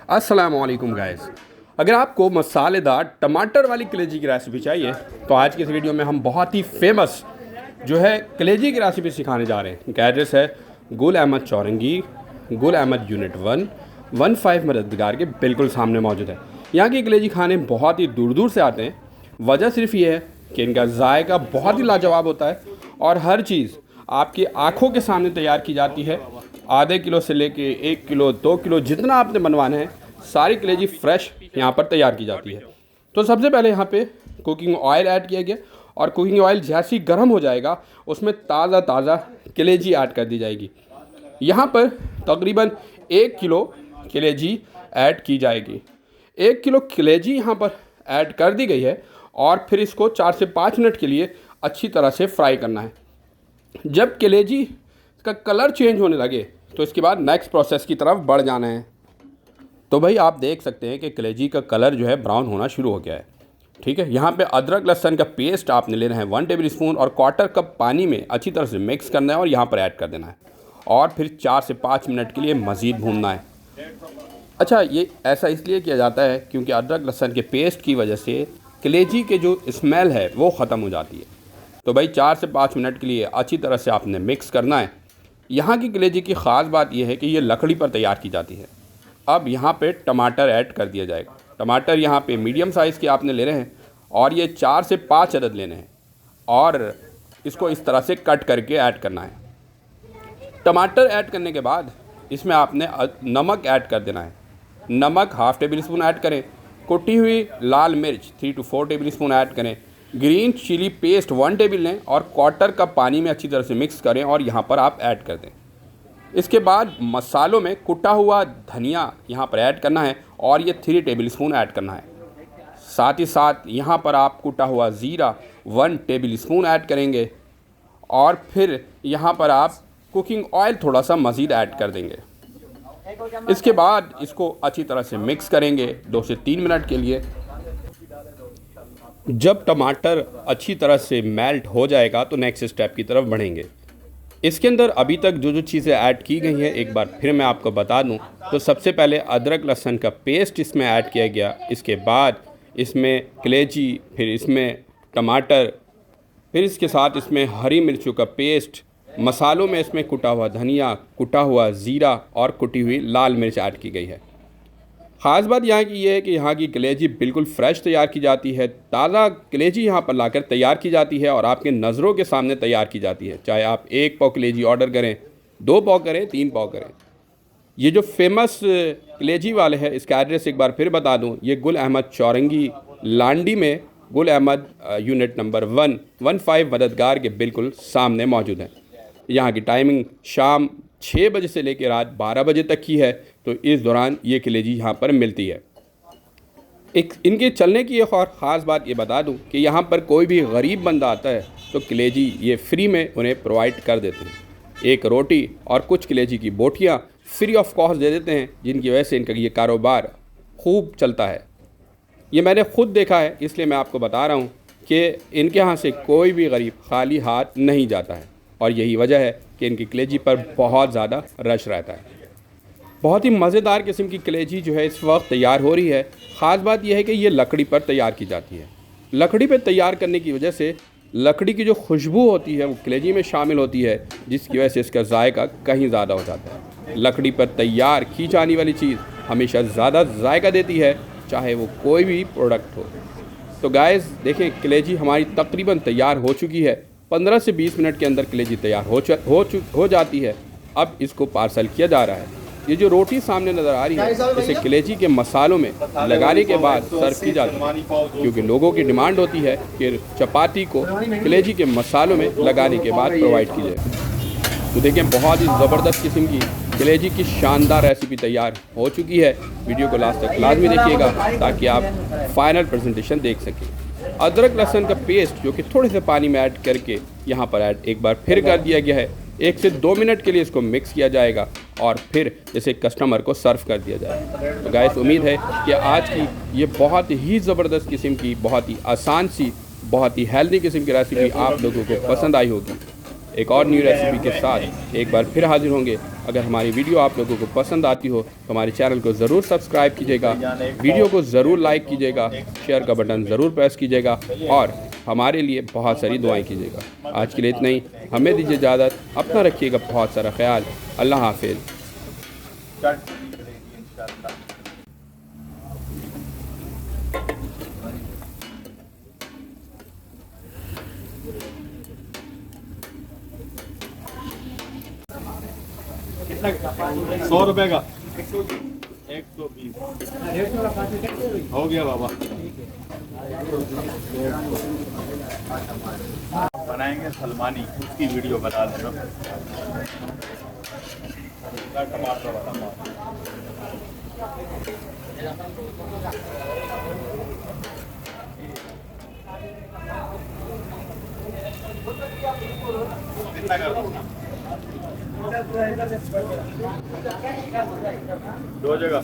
अस्सलामुअलैकुम गाइस। अगर आपको मसालेदार टमाटर वाली कलेजी की रेसिपी चाहिए तो आज की इस वीडियो में हम बहुत ही फेमस जो है कलेजी की रेसिपी सिखाने जा रहे हैं। इनका एड्रेस है गुल अहमद चौरंगी, गुल अहमद यूनिट 115 मददगार के बिल्कुल सामने मौजूद है। यहाँ की कलेजी खाने बहुत ही दूर दूर से आते हैं। वजह सिर्फ ये है कि इनका जायका बहुत ही लाजवाब होता है और हर चीज़ आपकी आँखों के सामने तैयार की जाती है। आधे किलो से लेके 1 किलो 2 किलो जितना आपने बनवाना है सारी कलेजी फ्रेश यहाँ पर तैयार की जाती है। तो सबसे पहले यहाँ पे कुकिंग ऑयल ऐड किया गया और कुकिंग ऑयल जैसे ही गर्म हो जाएगा उसमें ताज़ा कलेजी ऐड कर दी जाएगी। यहाँ पर तकरीबन 1 किलो कलेजी ऐड की जाएगी। 1 किलो कलेजी यहाँ पर ऐड कर दी गई है और फिर इसको 4 से 5 मिनट के लिए अच्छी तरह से फ्राई करना है। जब कलेजी का कलर चेंज होने लगे तो इसके बाद नेक्स्ट प्रोसेस की तरफ बढ़ जाना है। तो भाई आप देख सकते हैं कि कलेजी का कलर जो है ब्राउन होना शुरू हो गया है। ठीक है, यहाँ पे अदरक लहसुन का पेस्ट आपने लेना है 1 टेबल स्पून और 1/4 कप पानी में अच्छी तरह से मिक्स करना है और यहाँ पर ऐड कर देना है और फिर 4 से 5 मिनट के लिए मज़ीद भूनना है। अच्छा, ये ऐसा इसलिए किया जाता है क्योंकि अदरक लहसुन के पेस्ट की वजह से कलेजी के जो स्मेल है वो ख़त्म हो जाती है। तो भाई 4 से 5 मिनट के लिए अच्छी तरह से आपने मिक्स करना है। यहाँ की कलेजी की ख़ास बात यह है कि ये लकड़ी पर तैयार की जाती है। अब यहाँ पे टमाटर ऐड कर दिया जाएगा। टमाटर यहाँ पे मीडियम साइज़ के आपने लेने हैं और ये 4 से 5 अदद लेने हैं और इसको इस तरह से कट करके ऐड करना है। टमाटर ऐड करने के बाद इसमें आपने नमक ऐड कर देना है। नमक 1/2 टेबल स्पून ऐड करें। कुटी हुई लाल मिर्च 3 to 4 टेबल स्पून ऐड करें। ग्रीन चिली पेस्ट 1 टेबल लें और 1/4 कप पानी में अच्छी तरह से मिक्स करें और यहाँ पर आप ऐड कर दें। इसके बाद मसालों में कुटा हुआ धनिया यहाँ पर ऐड करना है और ये 3 टेबल स्पून ऐड करना है। साथ ही साथ यहाँ पर आप कुटा हुआ ज़ीरा 1 टेबल स्पून ऐड करेंगे और फिर यहाँ पर आप कुकिंग ऑयल थोड़ा सा मज़ीद ऐड कर देंगे। इसके बाद इसको अच्छी तरह से मिक्स करेंगे 2 से 3 मिनट के लिए। जब टमाटर अच्छी तरह से मेल्ट हो जाएगा तो नेक्स्ट स्टेप की तरफ बढ़ेंगे। इसके अंदर अभी तक जो चीज़ें ऐड की गई हैं एक बार फिर मैं आपको बता दूं तो सबसे पहले अदरक लहसुन का पेस्ट इसमें ऐड किया गया। इसके बाद इसमें कलेजी, फिर इसमें टमाटर, फिर इसके साथ इसमें हरी मिर्चों का पेस्ट, मसालों में इसमें कुटा हुआ धनिया, कुटा हुआ ज़ीरा और कुटी हुई लाल मिर्च ऐड की गई है। ख़ास बात यहाँ की ये है कि यहाँ की कलेजी बिल्कुल फ़्रेश तैयार की जाती है। ताज़ा कलेजी यहाँ पर लाकर तैयार की जाती है और आपके नज़रों के सामने तैयार की जाती है। चाहे आप 1 पाव कलेजी ऑर्डर करें, 2 पाव करें, 3 पाव करें। ये जो फेमस कलेजी वाले हैं इसका एड्रेस एक बार फिर बता दूँ, ये गुल अहमद चौरंगी लांडी में गुल अहमद यूनिट नंबर 115 मददगार के बिल्कुल सामने मौजूद है। यहाँ की टाइमिंग शाम 6 बजे से लेकर रात 12 बजे तक की है। तो इस दौरान ये कलेजी यहाँ पर मिलती है। एक इनके चलने की एक और ख़ास बात ये बता दूँ कि यहाँ पर कोई भी गरीब बंदा आता है तो कलेजी ये फ्री में उन्हें प्रोवाइड कर देते हैं। एक रोटी और कुछ कलेजी की बोटियाँ फ्री ऑफ कॉस्ट दे देते हैं, जिनकी वजह से इनका ये कारोबार खूब चलता है। ये मैंने ख़ुद देखा है, इसलिए मैं आपको बता रहा हूँ कि इनके यहाँ से कोई भी गरीब खाली हाथ नहीं जाता है और यही वजह है कि इनकी कलेजी पर बहुत ज़्यादा रश रहता है। बहुत ही मज़ेदार किस्म की कलेजी जो है इस वक्त तैयार हो रही है। ख़ास बात यह है कि ये लकड़ी पर तैयार की जाती है। लकड़ी पर तैयार करने की वजह से लकड़ी की जो खुशबू होती है वो कलेजी में शामिल होती है, जिसकी वजह से इसका जायका कहीं ज़्यादा हो जाता है। लकड़ी पर तैयार की जाने वाली चीज़ हमेशा ज़्यादा जायका देती है, चाहे वो कोई भी प्रोडक्ट हो। तो गाइस देखें, कलेजी हमारी तकरीबन तैयार हो चुकी है। 15 से 20 मिनट के अंदर कलेजी तैयार हो जाती है। अब इसको पार्सल किया जा रहा है। ये जो रोटी सामने नज़र आ रही है इसे कलेजी के मसालों में लगाने के बाद सर्व की जाती है, क्योंकि लोगों की डिमांड होती है कि चपाती को कलेजी के मसालों में लगाने के बाद प्रोवाइड की जाए। तो देखें, बहुत ही ज़बरदस्त किस्म की कलेजी की शानदार रेसिपी तैयार हो चुकी है। वीडियो को लास्ट तक लाजमी देखिएगा ताकि आप फाइनल प्रेजेंटेशन देख सकें। अदरक लहसुन का पेस्ट जो कि थोड़े से पानी में ऐड करके यहाँ पर ऐड एक बार फिर कर दिया गया है। 1 से 2 मिनट के लिए इसको मिक्स किया जाएगा और फिर जैसे कस्टमर को सर्व कर दिया जाएगा। तो गाइस उम्मीद है कि आज की ये बहुत ही ज़बरदस्त किस्म की, बहुत ही आसान सी, बहुत ही हेल्दी किस्म की रेसिपी आप लोगों को पसंद आई होगी। एक और न्यू रेसिपी के साथ एक बार फिर हाजिर होंगे। अगर हमारी वीडियो आप लोगों को पसंद आती हो तो हमारे चैनल को ज़रूर सब्सक्राइब कीजिएगा, वीडियो को ज़रूर लाइक कीजिएगा, शेयर का बटन ज़रूर प्रेस कीजिएगा और हमारे लिए बहुत सारी दुआएं कीजिएगा। आज के लिए इतना ही, हमें दीजिए इजाज़त, अपना रखिएगा बहुत सारा ख्याल। अल्लाह हाफिज़। ₹100 का 120 हो गया बाबा। बनाएंगे सलमानी, उसकी वीडियो बना देना। टमाटर वाला कितना कर 2 जगह